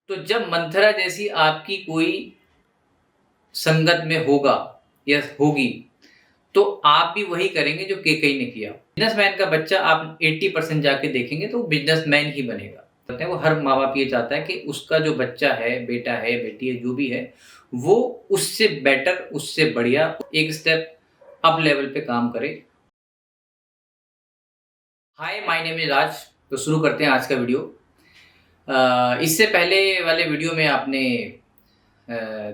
तो जब मंथरा जैसी आपकी कोई संगत में होगा या होगी, तो आप भी वही करेंगे जो केकई ने किया। बिज़नेसमैन का बच्चा आप 80% जाके देखेंगे तो वो बिज़नेसमैन ही बनेगा। कहते हैं वो हर माँ-बाप ये चाहता है कि उसका जो बच्चा है, बेटा है, बेटी है, जो भी है, वो उससे बेटर, उससे बढ़िया एक स्टेप अप लेवल पे काम करे। हाय, माय नेम इज़ राज। तो शुरू करते हैं आज का वीडियो। इससे पहले वाले वीडियो में आपने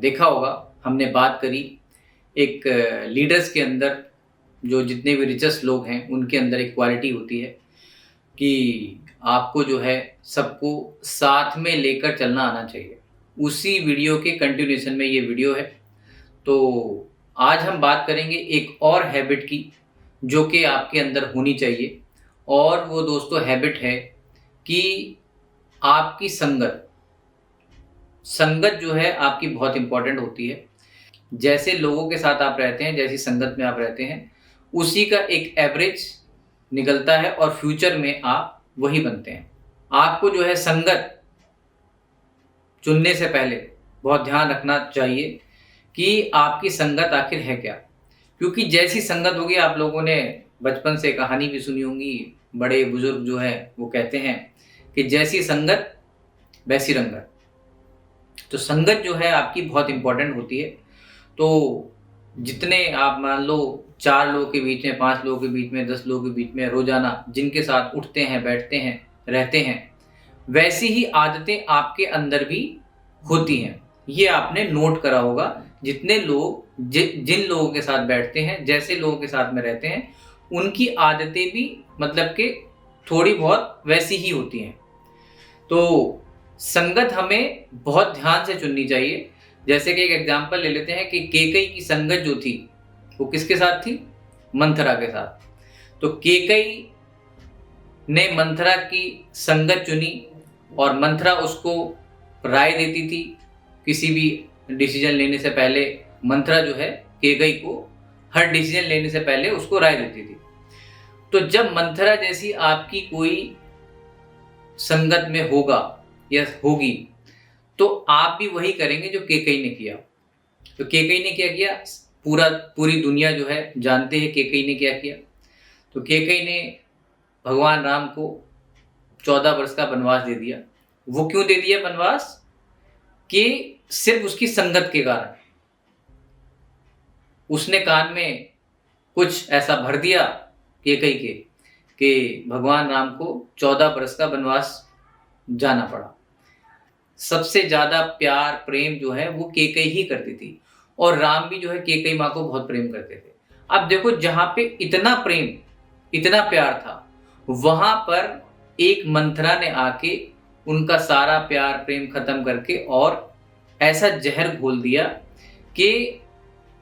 देखा होगा, हमने बात करी एक लीडर्स के अंदर, जो जितने भी रिचेस्ट लोग हैं उनके अंदर एक क्वालिटी होती है कि आपको जो है सबको साथ में लेकर चलना आना चाहिए। उसी वीडियो के कंटिन्यूएशन में ये वीडियो है। तो आज हम बात करेंगे एक और हैबिट की जो कि आपके अंदर होनी चाहिए, और वो दोस्तों हैबिट है कि आपकी संगत जो है आपकी बहुत इम्पोर्टेंट होती है। जैसे लोगों के साथ आप रहते हैं, जैसी संगत में आप रहते हैं, उसी का एक एवरेज निकलता है और फ्यूचर में आप वही बनते हैं। आपको जो है संगत चुनने से पहले बहुत ध्यान रखना चाहिए कि आपकी संगत आखिर है क्या। क्योंकि जैसी संगत होगी, आप लोगों ने बचपन से कहानी भी सुनी होंगी, बड़े बुजुर्ग जो है वो कहते हैं कि जैसी संगत वैसी रंगत। तो संगत जो है आपकी बहुत इम्पोर्टेंट होती है। तो जितने आप मान लो 4 लोगों के बीच में, 5 लोगों के बीच में, 10 लोगों के बीच में रोज़ाना जिनके साथ उठते हैं, बैठते हैं, रहते हैं, वैसी ही आदतें आपके अंदर भी होती हैं। ये आपने नोट करा होगा। जितने लोग जिन लोगों के साथ बैठते हैं, जैसे लोगों के साथ में रहते हैं, उनकी आदतें भी मतलब कि थोड़ी बहुत वैसी ही होती हैं। तो संगत हमें बहुत ध्यान से चुननी चाहिए। जैसे कि एक एग्जांपल ले लेते हैं कि केकई की संगत जो थी वो किसके साथ थी? मंथरा के साथ। तो केकई ने मंथरा की संगत चुनी और मंथरा उसको राय देती थी। किसी भी डिसीजन लेने से पहले मंथरा जो है केकई को हर डिसीजन लेने से पहले उसको राय देती थी। तो जब मंथरा जैसी आपकी कोई संगत में होगा या होगी, तो आप भी वही करेंगे जो केकई ने किया। तो केकई ने क्या किया? पूरी दुनिया जो है जानते हैं केकई ने क्या किया। तो केकई ने भगवान राम को 14 वर्ष का वनवास दे दिया। वो क्यों दे दिया वनवास? कि सिर्फ उसकी संगत के कारण। उसने कान में कुछ ऐसा भर दिया केकई के कि भगवान राम को 14 वर्ष का वनवास जाना पड़ा। सबसे ज्यादा प्यार प्रेम जो है वो केकई ही करती थी, और राम भी जो है केकई माँ को बहुत प्रेम करते थे। अब देखो, जहां पे इतना प्रेम, इतना प्यार था, वहां पर एक मंथरा ने आके उनका सारा प्यार प्रेम खत्म करके और ऐसा जहर घोल दिया कि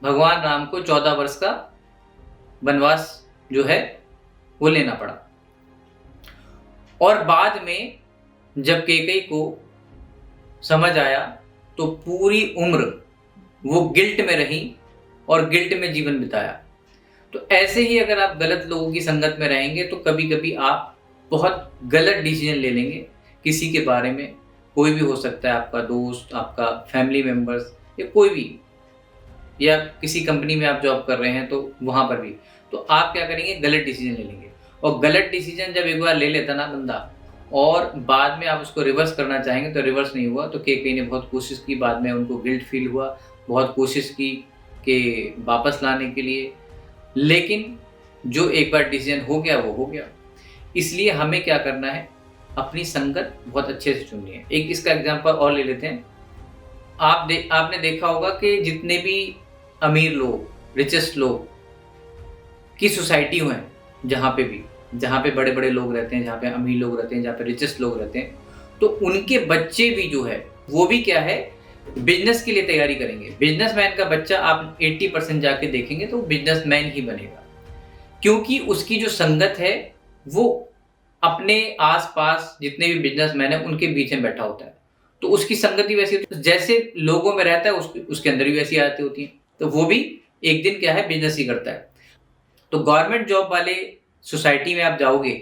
भगवान राम को 14 वर्ष का वनवास जो है वो लेना पड़ा। और बाद में जब केकई को समझ आया तो पूरी उम्र वो गिल्ट में रही और गिल्ट में जीवन बिताया। तो ऐसे ही अगर आप गलत लोगों की संगत में रहेंगे तो कभी कभी आप बहुत गलत डिसीजन ले लेंगे किसी के बारे में। कोई भी हो सकता है, आपका दोस्त, आपका फैमिली मेम्बर्स, या कोई भी, या किसी कंपनी में आप जॉब कर रहे हैं तो वहाँ पर भी। तो आप क्या करेंगे? गलत डिसीजन ले लेंगे। और गलत डिसीजन जब एक बार ले लेता ना बंदा, और बाद में आप उसको रिवर्स करना चाहेंगे तो रिवर्स नहीं हुआ। तो केकई ने बहुत कोशिश की, बाद में उनको गिल्ट फील हुआ, बहुत कोशिश की कि वापस लाने के लिए, लेकिन जो एक बार डिसीजन हो गया वो हो गया। इसलिए हमें क्या करना है? अपनी संगत बहुत अच्छे से चुननी है। एक इसका एग्जांपल और ले लेते हैं। आपने देखा होगा कि जितने भी अमीर लोग, रिचेस्ट लोग की सोसाइटी हैं, जहाँ पे बड़े बड़े लोग रहते हैं, जहाँ पे अमीर लोग रहते हैं, जहाँ पे रिचेस्ट लोग रहते हैं, तो उनके बच्चे भी जो है वो भी क्या है? बिजनेस के लिए तैयारी करेंगे। बिजनेसमैन का बच्चा आप 80% जाके देखेंगे तो बिजनेसमैन ही बनेगा। क्योंकि उसकी जो संगत है वो अपने आसपास जितने भी बिजनेसमैन है उनके बीच में बैठा होता है। तो उसकी संगति वैसी होती है, जैसे लोगों में रहता है उसके अंदर भी वैसी आदतें होती हैं। तो वो भी एक दिन क्या है? बिजनेस ही करता है। तो गवर्नमेंट जॉब वाले सोसाइटी में आप जाओगे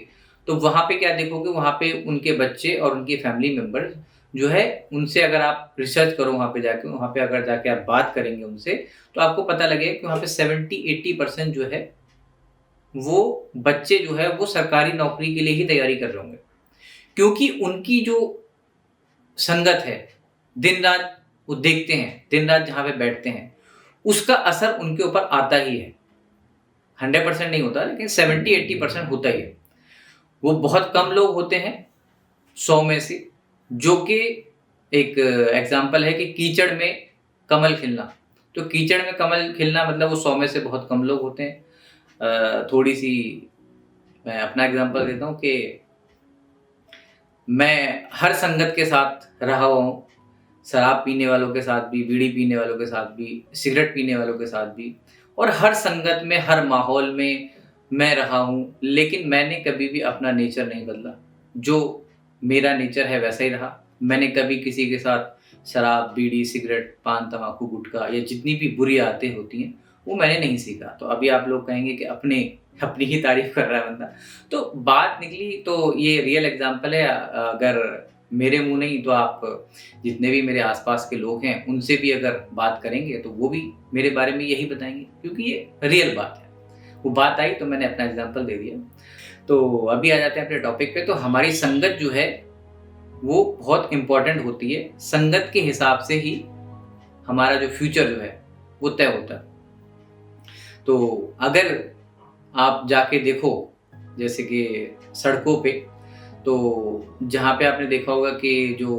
तो वहाँ पे क्या देखोगे? वहाँ पे उनके बच्चे और उनके फैमिली मेम्बर जो है उनसे अगर आप रिसर्च करो वहाँ पे अगर जाके आप बात करेंगे उनसे, तो आपको पता लगेगा कि वहाँ पे 70-80% जो है वो बच्चे जो है वो सरकारी नौकरी के लिए ही तैयारी कर रहे होंगे। क्योंकि उनकी जो संगत है, दिन-रात वो देखते हैं, दिन-रात जहाँ पे बैठते हैं, उसका असर उनके ऊपर आता ही है। 100% नहीं होता लेकिन 70-80% होता ही है। वो बहुत कम लोग होते हैं 100 में से, जो कि एक एग्ज़ाम्पल है कि कीचड़ में कमल खिलना। तो कीचड़ में कमल खिलना मतलब वो 100 में से बहुत कम लोग होते हैं। थोड़ी-सी मैं अपना एग्ज़ाम्पल देता हूँ कि मैं हर संगत के साथ रहा हुआ हूँ। शराब पीने वालों के साथ भी, बीड़ी पीने वालों के साथ भी, सिगरेट पीने वालों के साथ भी, और हर संगत में, हर माहौल में मैं रहा हूँ, लेकिन मैंने कभी भी अपना नेचर नहीं बदला। जो मेरा नेचर है वैसा ही रहा। मैंने कभी किसी के साथ शराब, बीड़ी, सिगरेट, पान, तम्बाकू, गुटखा या जितनी भी बुरी आदतें होती हैं, वो मैंने नहीं सीखा। तो अभी आप लोग कहेंगे कि अपनी ही तारीफ़ कर रहा है बंदा। तो बात निकली, तो ये रियल एग्ज़ाम्पल है। अगर मेरे मुँह नहीं तो आप जितने भी मेरे आस-पास के लोग हैं, उनसे भी अगर बात करेंगे तो वो भी मेरे बारे में यही बताएँगे, क्योंकि ये रियल बात है। वो बात आई तो मैंने अपना एग्ज़ाम्पल दे दिया। तो अभी आ जाते हैं अपने टॉपिक पे। तो हमारी संगत जो है वो बहुत इम्पोर्टेंट होती है। संगत के हिसाब से ही हमारा जो फ्यूचर जो है वो तय होता है। तो अगर आप जाके देखो जैसे कि सड़कों पे, तो जहाँ पे आपने देखा होगा कि जो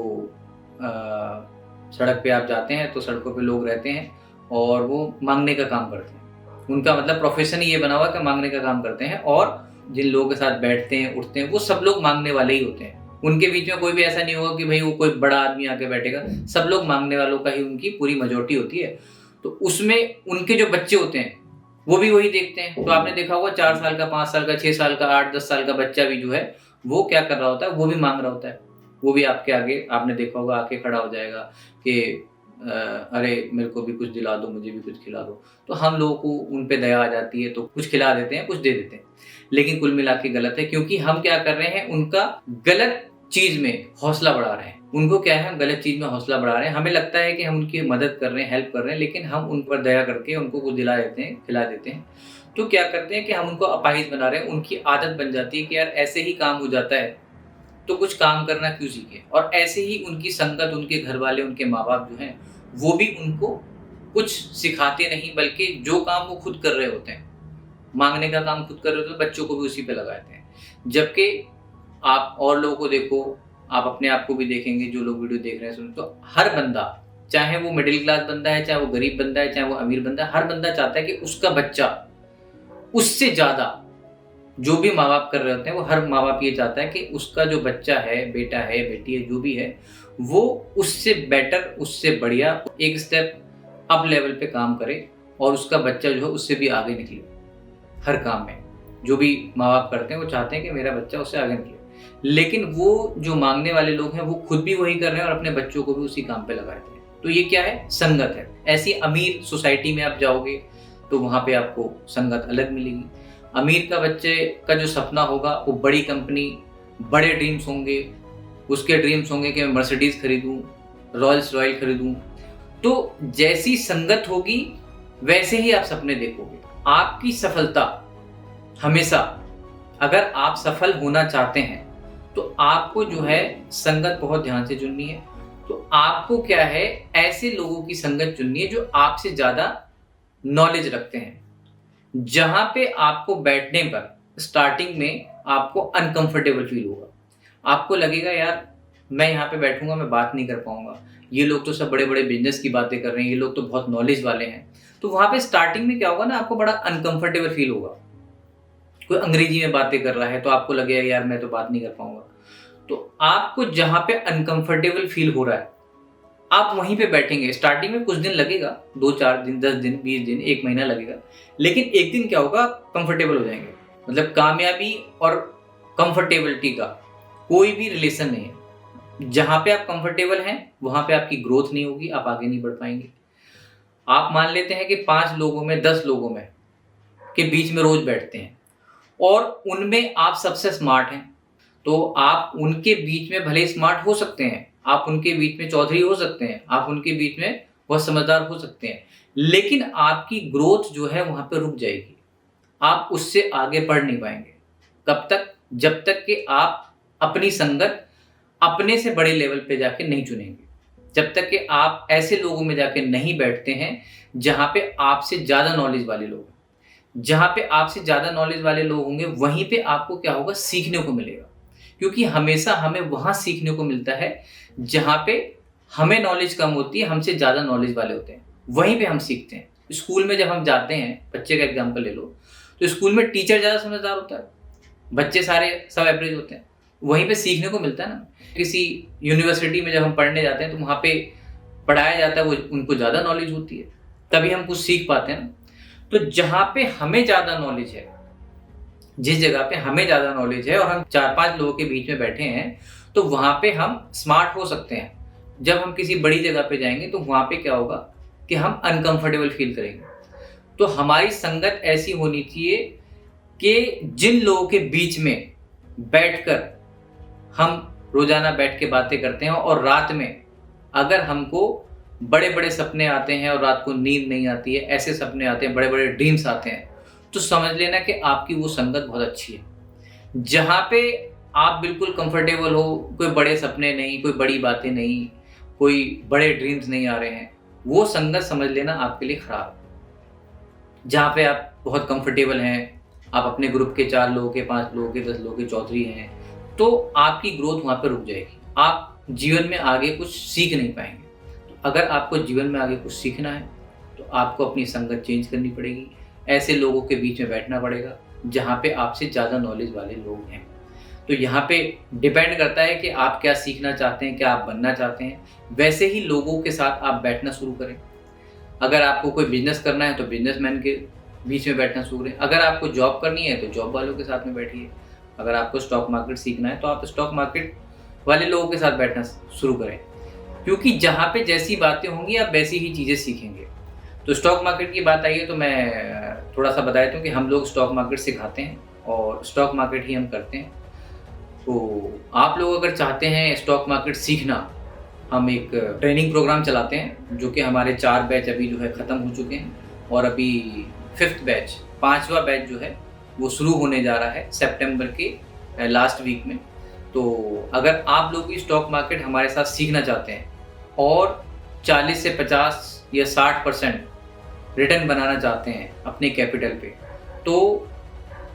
सड़क पे आप जाते हैं तो सड़कों पे लोग रहते हैं और वो माँगने का काम करते हैं। उनका मतलब प्रोफ़ेशन ही ये बना हुआ है कि माँगने का काम करते हैं, और जिन लोगों के साथ बैठते हैं, उठते हैं, वो सब लोग माँगने वाले ही होते हैं। उनके बीच में कोई भी ऐसा नहीं होगा कि भई वो कोई बड़ा आदमी आके बैठेगा। सब लोग माँगने वालों का ही उनकी पूरी मेजॉरिटी होती है। तो उसमें उनके जो बच्चे होते हैं, वो भी वही देखते हैं। तो आपने देखा होगा 4 साल का, 5 साल का, 6 साल का, 8-10 साल का बच्चा भी जो है, वो क्या कर रहा होता है, वो भी माँग रहा होता है। वो भी आपके आगे आपने देखा होगा आके खड़ा हो जाएगा कि अरे मेरे को भी कुछ दिला दो, मुझे भी कुछ खिला दो। तो हम लोगों को उन पे दया आ जाती है तो कुछ खिला देते हैं, कुछ दे देते हैं। लेकिन कुल मिला के गलत है, क्योंकि हम क्या कर रहे हैं, उनका गलत चीज़ में हौसला बढ़ा रहे हैं। उनको क्या है, हम गलत चीज़ में हौसला बढ़ा रहे हैं। हमें लगता है कि हम उनकी मदद कर रहे हैं, हेल्प कर रहे हैं, लेकिन हम उन पर दया करके उनको कुछ दिला देते हैं, खिला देते हैं। तो क्या करते हैं कि हम उनको अपाहिज बना रहे हैं। उनकी आदत बन जाती है कि यार ऐसे ही काम हो जाता है, तो कुछ काम करना क्यों सीखें। और ऐसे ही उनकी संगत, उनके घरवाले, उनके माँ-बाप जो हैं, वो भी उनको कुछ सिखाते नहीं, बल्कि जो काम वो खुद कर रहे होते हैं, माँगने का काम खुद कर रहे होते हैं, बच्चों को भी उसी पे लगाते हैं। जबकि आप और लोगों को देखो, आप अपने आप को भी देखेंगे, जो लोग वीडियो देख रहे हैं सुन, तो हर बंदा, चाहे वो मिडिल क्लास बंदा है, चाहे वो गरीब बंदा है, चाहे वो अमीर बंदा है, हर बंदा चाहता है कि उसका बच्चा उससे ज़्यादा, जो भी माँ-बाप कर रहे होते हैं, वो हर माँ-बाप ये चाहता है कि उसका जो बच्चा है, बेटा है, बेटी है, जो भी है, वो उससे बेटर, उससे बढ़िया एक स्टेप अप लेवल पे काम करे और उसका बच्चा जो है उससे भी आगे निकले हर काम में। जो भी माँ-बाप करते हैं वो चाहते हैं कि मेरा बच्चा उससे आगे निकले। लेकिन वो जो माँगने वाले लोग हैं वो खुद भी वही कर रहे हैं और अपने बच्चों को भी उसी काम पे लगा रहे हैं। तो ये क्या है? संगत है। ऐसी अमीर सोसाइटी में आप जाओगे तो वहाँ पे आपको संगत अलग मिलेगी। अमीर का बच्चे का जो सपना होगा वो बड़ी कंपनी, बड़े ड्रीम्स होंगे। उसके ड्रीम्स होंगे कि मैं मर्सिडीज़ खरीदूँ, रॉल्स रॉयल खरीदूँ। तो जैसी संगत होगी वैसे ही आप सपने देखोगे। आपकी सफलता हमेशा, अगर आप सफल होना चाहते हैं तो आपको जो है संगत बहुत ध्यान से चुननी है। तो आपको क्या है, ऐसे लोगों की संगत चुननी है जो आपसे ज़्यादा नॉलेज रखते हैं। जहाँ पे आपको बैठने पर स्टार्टिंग में आपको अनकंफर्टेबल फील होगा। आपको लगेगा यार मैं यहाँ पे बैठूँगा, मैं बात नहीं कर पाऊँगा। ये लोग तो सब बड़े-बड़े बिज़नेस की बातें कर रहे हैं, ये लोग तो बहुत नॉलेज वाले हैं। तो वहाँ पे स्टार्टिंग में क्या होगा ना, आपको बड़ा अनकंफर्टेबल फील होगा। कोई अंग्रेजी में बातें कर रहा है तो आपको लगेगा यार मैं तो बात नहीं कर पाऊँगा। तो आपको जहाँ पे अनकंफर्टेबल फील हो रहा है, आप वहीं पे बैठेंगे। स्टार्टिंग में कुछ दिन लगेगा, 2-4 दिन, 10 दिन, 20 दिन, 1 महीना लगेगा। लेकिन एक दिन क्या होगा, कंफर्टेबल हो जाएँगे। मतलब कामयाबी और कंफर्टेबिलिटी का कोई भी रिलेशन नहीं है। जहाँ पे आप कंफर्टेबल हैं, वहाँ पे आपकी ग्रोथ नहीं होगी, आप आगे नहीं बढ़ पाएँगे। आप मान लेते हैं कि 5 लोगों में, 10 लोगों में के बीच में रोज़ बैठते हैं और उनमें आप सबसे स्मार्ट हैं, तो आप उनके बीच में भले ही स्मार्ट हो सकते हैं, आप उनके बीच में चौधरी हो सकते हैं, आप उनके बीच में बहुत समझदार हो सकते हैं, लेकिन आपकी ग्रोथ जो है वहाँ पे रुक जाएगी। आप उससे आगे बढ़ नहीं पाएँगे। कब तक? जब तक कि आप अपनी संगत अपने से बड़े लेवल पे जाके नहीं चुनेंगे। जब तक कि आप ऐसे लोगों में जाके नहीं बैठते हैं जहाँ पे आपसे ज़्यादा नॉलेज वाले लोग हैं। जहाँ पे आपसे ज़्यादा नॉलेज वाले लोग होंगे वहीं पे आपको क्या होगा, सीखने को मिलेगा। क्योंकि हमेशा हमें वहाँ सीखने को मिलता है जहाँ पे हमें नॉलेज कम होती है, हमसे ज़्यादा नॉलेज वाले होते हैं, वहीं पे हम सीखते हैं। स्कूल में जब हम जाते हैं, बच्चे का एग्जाम्पल ले लो, तो स्कूल में टीचर ज़्यादा समझदार होता है, बच्चे सारे सब एवरेज होते हैं। वहीं पे सीखने को मिलता है ना। किसी यूनिवर्सिटी में जब हम पढ़ने जाते हैं तो वहाँ पे पढ़ाया जाता है, वो उनको ज़्यादा नॉलेज होती है, तभी हम कुछ सीख पाते हैं ना। तो जहाँ पे हमें ज़्यादा नॉलेज है, जिस जगह पे हमें ज़्यादा नॉलेज है और हम 4-5 लोगों के बीच में बैठे हैं, तो वहाँ पे हम स्मार्ट हो सकते हैं। जब हम किसी बड़ी जगह पे जाएंगे तो वहाँ पे क्या होगा कि हम अनकंफर्टेबल फील करेंगे। तो हमारी संगत ऐसी होनी चाहिए कि जिन लोगों के बीच में बैठकर हम रोजाना बैठ के बातें करते हैं और रात में अगर हमको बड़े बड़े सपने आते हैं और रात को नींद नहीं आती है, ऐसे सपने आते हैं, बड़े बड़े ड्रीम्स आते हैं, तो समझ लेना कि आपकी वो संगत बहुत अच्छी है। जहाँ पे आप बिल्कुल कंफर्टेबल हो, कोई बड़े सपने नहीं, कोई बड़ी बातें नहीं, कोई बड़े ड्रीम्स नहीं आ रहे हैं, वो संगत समझ लेना आपके लिए खराब है। जहाँ पे आप बहुत कंफर्टेबल हैं, आप अपने ग्रुप के 4 लोगों के, 5 लोगों के, 10 लोगों के चौधरी हैं, तो आपकी ग्रोथ वहाँ पर रुक जाएगी। आप जीवन में आगे कुछ सीख नहीं पाएंगे। तो अगर आपको जीवन में आगे कुछ सीखना है तो आपको अपनी संगत चेंज करनी पड़ेगी। ऐसे लोगों के बीच में बैठना पड़ेगा जहाँ पे आपसे ज़्यादा नॉलेज वाले लोग हैं। तो यहाँ पे डिपेंड करता है कि आप क्या सीखना चाहते हैं, क्या आप बनना चाहते हैं। वैसे ही लोगों के साथ आप बैठना शुरू करें। अगर आपको कोई बिजनेस करना है तो बिजनेसमैन के बीच में बैठना शुरू करें। अगर आपको जॉब करनी है तो जॉब वालों के साथ में बैठिए। अगर आपको स्टॉक मार्केट सीखना है तो आप स्टॉक मार्केट वाले लोगों के साथ बैठना शुरू करें, क्योंकि जहाँ पे जैसी बातें होंगी आप वैसी ही चीज़ें सीखेंगे। तो स्टॉक मार्केट की बात आई है तो मैं थोड़ा सा बता देता हूँ कि हम लोग स्टॉक मार्केट सिखाते हैं और स्टॉक मार्केट ही हम करते हैं। तो आप लोग अगर चाहते हैं स्टॉक मार्केट सीखना, हम एक ट्रेनिंग प्रोग्राम चलाते हैं जो कि हमारे 4 बैच अभी जो है ख़त्म हो चुके हैं और अभी 5th बैच, 5वां बैच जो है वो शुरू होने जा रहा है सितंबर के लास्ट वीक में। तो अगर आप लोग भी स्टॉक मार्केट हमारे साथ सीखना चाहते हैं और 40 से 50 या 60% रिटर्न बनाना चाहते हैं अपने कैपिटल पे, तो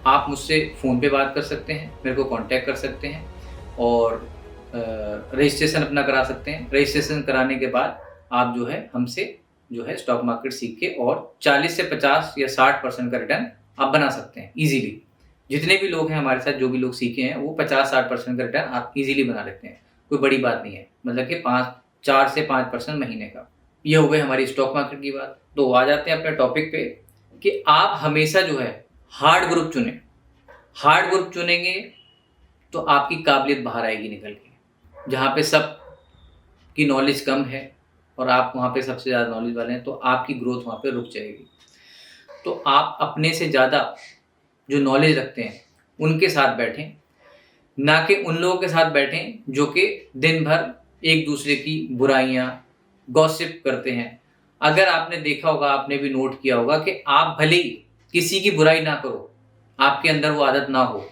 आप मुझसे फ़ोन पे बात कर सकते हैं, मेरे को कांटेक्ट कर सकते हैं और रजिस्ट्रेशन अपना करा सकते हैं। रजिस्ट्रेशन कराने के बाद आप जो है हमसे जो है स्टॉक मार्केट सीख के और 40 से 50 या 60% का रिटर्न आप बना सकते हैं ईजीली। जितने भी लोग हैं हमारे साथ, जो भी लोग सीखे हैं, वो 50-60% का रिटर्न आप ईजीली बना लेते हैं। कोई बड़ी बात नहीं है, मतलब कि 4 से 5% महीने का। ये हो गई हमारी स्टॉक मार्केट की बात। तो आ जाते हैं अपने टॉपिक पे कि आप हमेशा जो है हार्ड ग्रुप चुनें। हार्ड ग्रुप चुनेंगे तो आपकी काबिलियत बाहर आएगी निकल के। जहाँ पे सब की नॉलेज कम है और आप वहाँ पे सबसे ज़्यादा नॉलेज वाले हैं, तो आपकी ग्रोथ वहाँ पे रुक जाएगी। तो आप अपने से ज़्यादा जो नॉलेज रखते हैं उनके साथ बैठें, ना कि उन लोगों के साथ बैठें जो कि दिन भर एक दूसरे की बुराइयाँ गॉसिप करते हैं। अगर आपने देखा होगा, आपने भी नोट किया होगा कि आप भले ही किसी की बुराई ना करो, आपके अंदर वो आदत ना हो,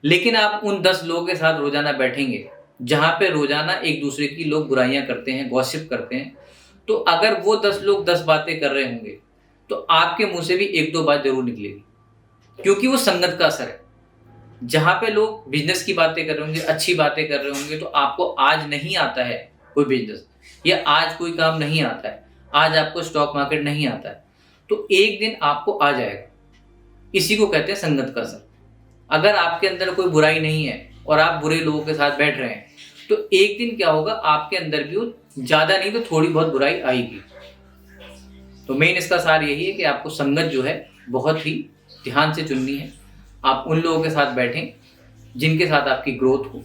लेकिन आप उन 10 लोगों के साथ रोजाना बैठेंगे जहाँ पे रोजाना एक दूसरे की लोग बुराइयां करते हैं, गॉसिप करते हैं, तो अगर वो 10 लोग 10 बातें कर रहे होंगे तो आपके मुंह से भी 1-2 बात जरूर निकलेगी, क्योंकि वो संगत का असर है। जहाँ पे लोग बिजनेस की बातें कर रहे होंगे, अच्छी बातें कर रहे होंगे, तो आपको आज नहीं आता है कोई बिजनेस या आज कोई काम नहीं आता है, आज आपको स्टॉक मार्केट नहीं आता है, तो एक दिन आपको आ जाएगा। इसी को कहते हैं संगत का असर। अगर आपके अंदर कोई बुराई नहीं है और आप बुरे लोगों के साथ बैठ रहे हैं, तो एक दिन क्या होगा, आपके अंदर भी वो ज़्यादा नहीं तो थोड़ी बहुत बुराई आएगी। तो मेन इसका सार यही है कि आपको संगत जो है बहुत ही ध्यान से चुननी है। आप उन लोगों के साथ बैठें जिनके साथ आपकी ग्रोथ हो।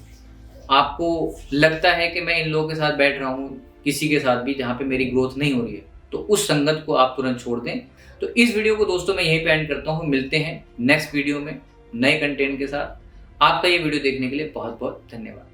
आपको लगता है कि मैं इन लोगों के साथ बैठ रहा हूँ, किसी के साथ भी जहाँ पे मेरी ग्रोथ नहीं हो रही है, तो उस संगत को आप तुरंत छोड़ दें। तो इस वीडियो को दोस्तों मैं यहीं पे एंड करता हूँ। मिलते हैं नेक्स्ट वीडियो में नए कंटेंट के साथ। आपका ये वीडियो देखने के लिए बहुत बहुत धन्यवाद।